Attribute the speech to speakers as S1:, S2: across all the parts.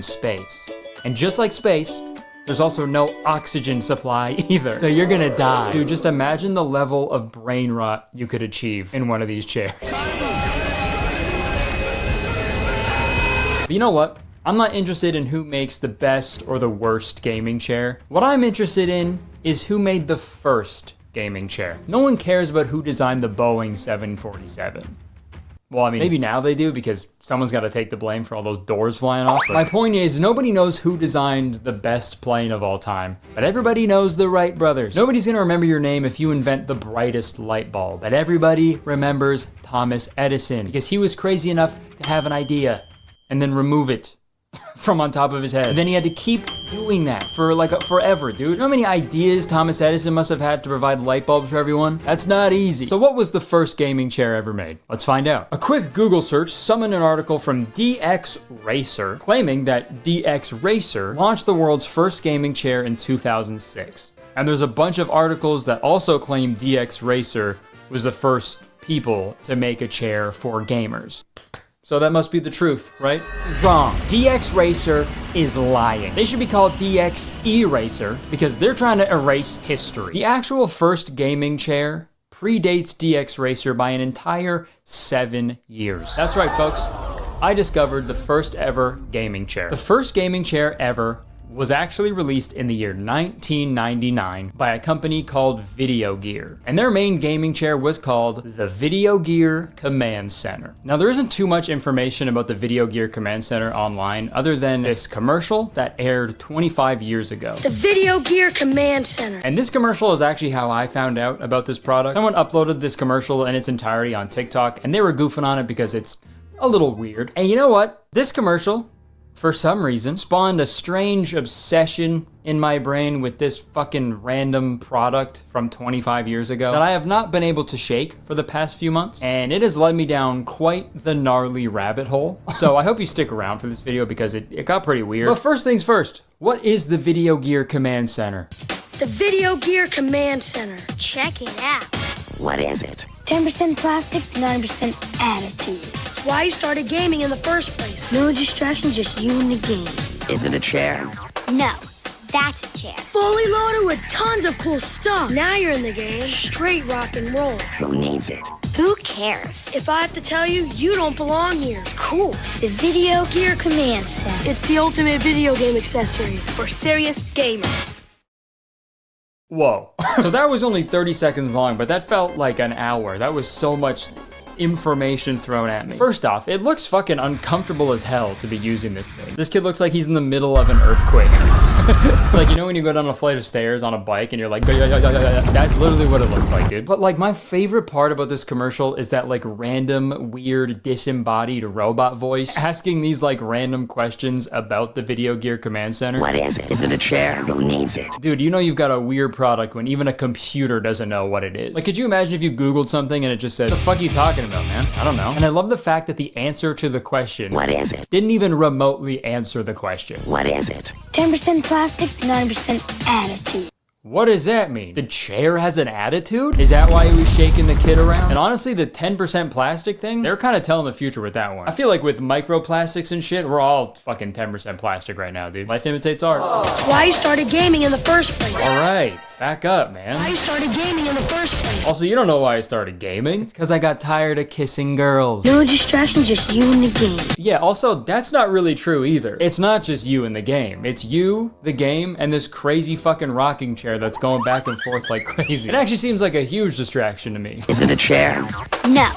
S1: space. And just like space, there's also no oxygen supply either. So you're gonna die. Dude, just imagine the level of brain rot you could achieve in one of these chairs. But you know what? I'm not interested in who makes the best or the worst gaming chair. What I'm interested in is who made the first gaming chair. No one cares about who designed the Boeing 747. Well, I mean, maybe now they do because someone's got to take the blame for all those doors flying off. But my point is, nobody knows who designed the best plane of all time, but everybody knows the Wright brothers. Nobody's gonna remember your name if you invent the brightest light bulb, but everybody remembers Thomas Edison because he was crazy enough to have an idea and then remove it from on top of his head. And then he had to keep doing that for like forever, dude. You know how many ideas Thomas Edison must have had to provide light bulbs for everyone? That's not easy. So what was the first gaming chair ever made? Let's find out. A quick Google search summoned an article from DX Racer claiming that DX Racer launched the world's first gaming chair in 2006. And there's a bunch of articles that also claim DX Racer was the first people to make a chair for gamers. So that must be the truth, right? Wrong. DX Racer is lying. They should be called DX Eraser because they're trying to erase history. The actual first gaming chair predates DX Racer by an entire 7 years. That's right, folks. I discovered the first ever gaming chair. The first gaming chair ever was actually released in the year 1999 by a company called Video Gear. And their main gaming chair was called the Video Gear Command Center. Now there isn't too much information about the Video Gear Command Center online other than this commercial that aired 25 years ago.
S2: The Video Gear Command Center.
S1: And this commercial is actually how I found out about this product. Someone uploaded this commercial in its entirety on TikTok and they were goofing on it because it's a little weird. And you know what? This commercial, for some reason, spawned a strange obsession in my brain with this fucking random product from 25 years ago that I have not been able to shake for the past few months. And it has led me down quite the gnarly rabbit hole. So I hope you stick around for this video because it got pretty weird. But first things first, what is the Video Gear Command Center?
S2: The Video Gear Command Center. Check it out.
S3: What is it?
S2: 10% plastic, 9% attitude. It's why you started gaming in the first place. No distractions, just you and the game.
S3: Is it a chair?
S4: No, that's a chair.
S2: Fully loaded with tons of cool stuff. Now you're in the game. Straight rock and roll.
S3: Who needs it?
S4: Who cares?
S2: If I have to tell you, you don't belong here.
S4: It's cool. The Video Gear Command Center.
S2: It's the ultimate video game accessory for serious gamers.
S1: Whoa. So that was only 30 seconds long, but that felt like an hour. That was so much information thrown at me. First off, it looks fucking uncomfortable as hell to be using this thing. This kid looks like he's in the middle of an earthquake. It's like, you know when you go down a flight of stairs on a bike and you're like, that's literally what it looks like, dude. But like my favorite part about this commercial is that like random, weird, disembodied robot voice asking these like random questions about the Video Gear Command Center.
S3: What is it? Is it a chair? Who needs it?
S1: Dude, you know you've got a weird product when even a computer doesn't know what it is. Like, could you imagine if you Googled something and it just said, "The fuck are you talking about, man? I don't know." And I love the fact that the answer to the question,
S3: What is it?
S1: didn't even remotely answer the question.
S3: What is it?
S4: 10% plastic, 9% attitude.
S1: What does that mean? The chair has an attitude? Is that why he was shaking the kid around? And honestly, the 10% plastic thing, they're kind of telling the future with that one. I feel like with microplastics and shit, we're all fucking 10% plastic right now, dude. Life imitates art.
S2: It's why you started gaming in the first place.
S1: All right, back up, man.
S2: Why you started gaming in the first place.
S1: Also, you don't know why I started gaming. It's because I got tired of kissing girls.
S2: No distractions, just you and the game.
S1: Yeah, also, that's not really true either. It's not just you in the game. It's you, the game, and this crazy fucking rocking chair that's going back and forth like crazy. It actually seems like a huge distraction to me.
S3: Is it a chair?
S4: No,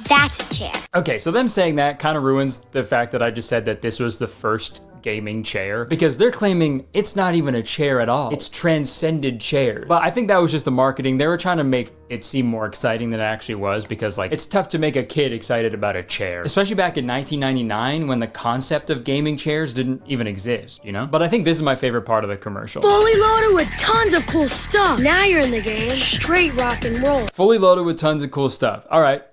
S4: that's a chair.
S1: Okay, so them saying that kind of ruins the fact that I just said that this was the first gaming chair, because they're claiming it's not even a chair at all. It's transcended chairs. But I think that was just the marketing. They were trying to make it seem more exciting than it actually was, because like it's tough to make a kid excited about a chair, especially back in 1999 when the concept of gaming chairs didn't even exist, you know? But I think this is my favorite part of the commercial.
S2: Fully loaded with tons of cool stuff. Now you're in the game. Straight rock and roll.
S1: Fully loaded with tons of cool stuff. All right,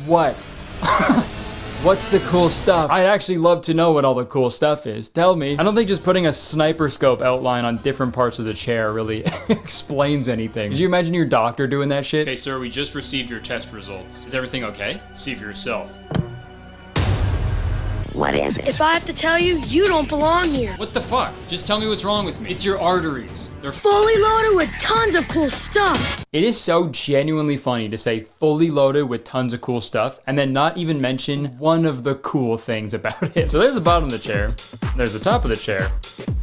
S1: what? What's the cool stuff? I'd actually love to know what all the cool stuff is. Tell me. I don't think just putting a sniper scope outline on different parts of the chair really explains anything. Could you imagine your doctor doing that shit? Okay, sir, we just received your test results. Is everything okay? See for yourself.
S3: What is it?
S2: If I have to tell you, you don't belong here.
S1: What the fuck? Just tell me what's wrong with me. It's your arteries. They're
S2: Fully loaded with tons of cool stuff.
S1: It is so genuinely funny to say fully loaded with tons of cool stuff and then not even mention one of the cool things about it. So there's the bottom of the chair, there's the top of the chair,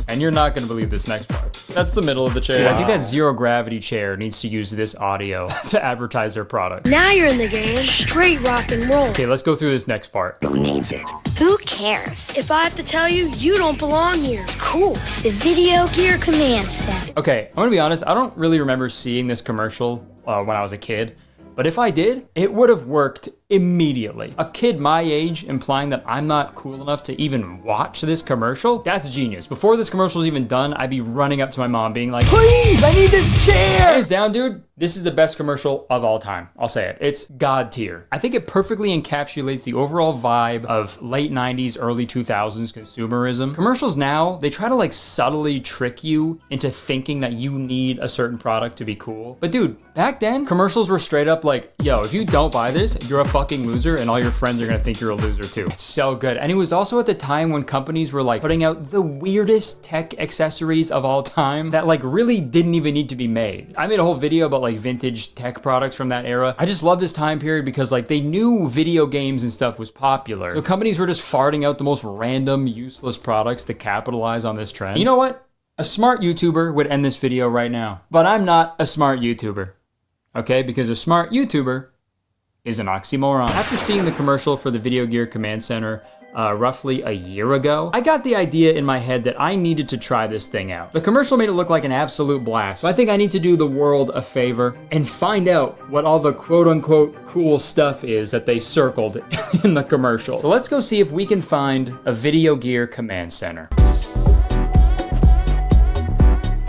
S1: and you're not gonna believe this next part. That's the middle of the chair. Wow. I think that zero gravity chair needs to use this audio to advertise their product.
S2: Now you're in the game. Straight rock and roll.
S1: Okay, let's go through this next part.
S3: Who needs it?
S4: Who cares?
S2: If I have to tell you, you don't belong here.
S4: It's cool. The Video Gear Command Center.
S1: Okay, I'm gonna be honest, I don't really remember seeing this commercial when I was a kid, but if I did, it would have worked immediately. A kid my age implying that I'm not cool enough to even watch this commercial, that's genius. Before this commercial is even done, I'd be running up to my mom being like, please, I need this chair! Hands down, dude, this is the best commercial of all time. I'll say it. It's God tier. I think it perfectly encapsulates the overall vibe of late 90s, early 2000s consumerism. Commercials now, they try to like subtly trick you into thinking that you need a certain product to be cool. But dude, back then, commercials were straight up like, yo, if you don't buy this, you're a fucking loser and all your friends are gonna think you're a loser too. It's so good. And it was also at the time when companies were like putting out the weirdest tech accessories of all time that like really didn't even need to be made. I made a whole video about like vintage tech products from that era. I just love this time period because like they knew video games and stuff was popular. So companies were just farting out the most random, useless products to capitalize on this trend. You know what? A smart YouTuber would end this video right now. But I'm not a smart YouTuber. Okay? Because a smart YouTuber is an oxymoron. After seeing the commercial for the Video Gear Command Center roughly a year ago, I got the idea in my head that I needed to try this thing out. The commercial made it look like an absolute blast. So I think I need to do the world a favor and find out what all the quote unquote cool stuff is that they circled in the commercial. So let's go see if we can find a Video Gear Command Center.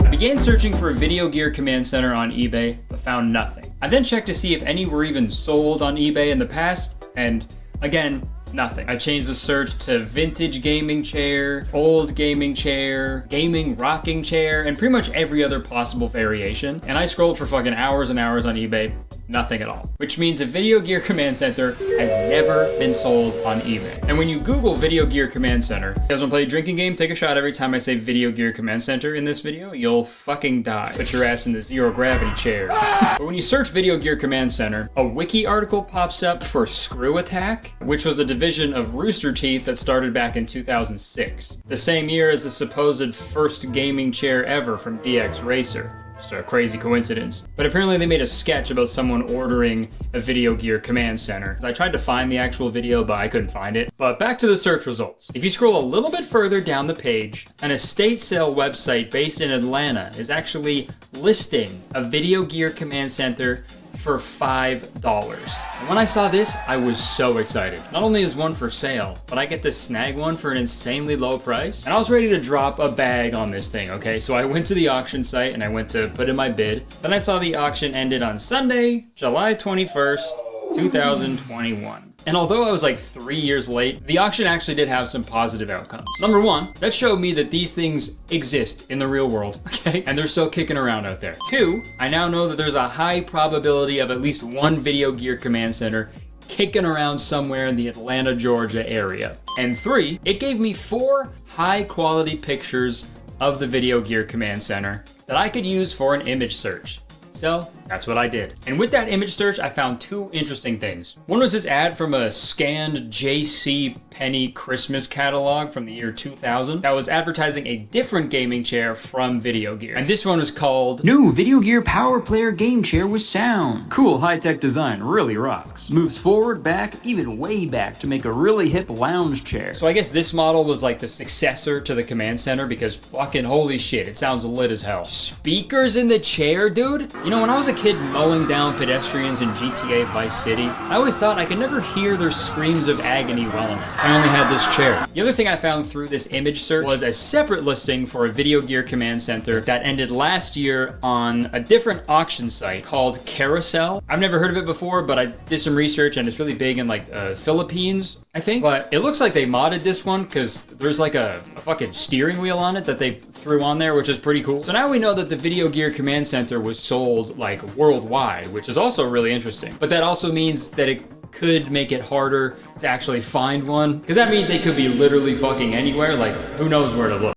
S1: I began searching for a Video Gear Command Center on eBay, but found nothing. I then checked to see if any were even sold on eBay in the past, and again, nothing. I changed the search to vintage gaming chair, old gaming chair, gaming rocking chair, and pretty much every other possible variation. And I scrolled for fucking hours and hours on eBay, nothing at all. Which means a Video Gear Command Center has never been sold on eBay. And when you Google Video Gear Command Center, you guys wanna play a drinking game? Take a shot every time I say Video Gear Command Center in this video, you'll fucking die. Put your ass in the zero gravity chair. But when you search Video Gear Command Center, a wiki article pops up for Screw Attack, which was a division of Rooster Teeth that started back in 2006. The same year as the supposed first gaming chair ever from DX Racer. Just a crazy coincidence. But apparently they made a sketch about someone ordering a Video Gear Command Center. I tried to find the actual video, but I couldn't find it. But back to the search results. If you scroll a little bit further down the page, an estate sale website based in Atlanta is actually listing a Video Gear Command Center for $5. And when I saw this, I was so excited. Not only is one for sale, but I get to snag one for an insanely low price. And I was ready to drop a bag on this thing, okay? So I went to the auction site and I went to put in my bid. Then I saw the auction ended on Sunday, July 21st, 2021. And although I was like 3 years late, the auction actually did have some positive outcomes. Number one, that showed me that these things exist in the real world, okay? And they're still kicking around out there. Two, I now know that there's a high probability of at least one Video Gear Command Center kicking around somewhere in the Atlanta, Georgia area. And three, it gave me 4 high quality pictures of the Video Gear Command Center that I could use for an image search. So that's what I did. And with that image search, I found 2 interesting things. One was this ad from a scanned J.C. Penney Christmas catalog from the year 2000 that was advertising a different gaming chair from Video Gear. And this one was called New Video Gear Power Player Game Chair with Sound. Cool high-tech design, really rocks. Moves forward, back, even way back to make a really hip lounge chair. So I guess this model was like the successor to the Command Center because fucking holy shit, it sounds lit as hell. Speakers in the chair, dude? You know, when I was a kid mowing down pedestrians in GTA Vice City, I always thought I could never hear their screams of agony well enough. I only had this chair. The other thing I found through this image search was a separate listing for a Video Gear Command Center that ended last year on a different auction site called Carousel. I've never heard of it before, but I did some research and it's really big in like Philippines, I think. But it looks like they modded this one because there's like a fucking steering wheel on it that they threw on there, which is pretty cool. So now we know that the Video Gear Command Center was sold like worldwide, which is also really interesting. But that also means that it could make it harder to actually find one, because that means they could be literally fucking anywhere. Like, who knows where to look.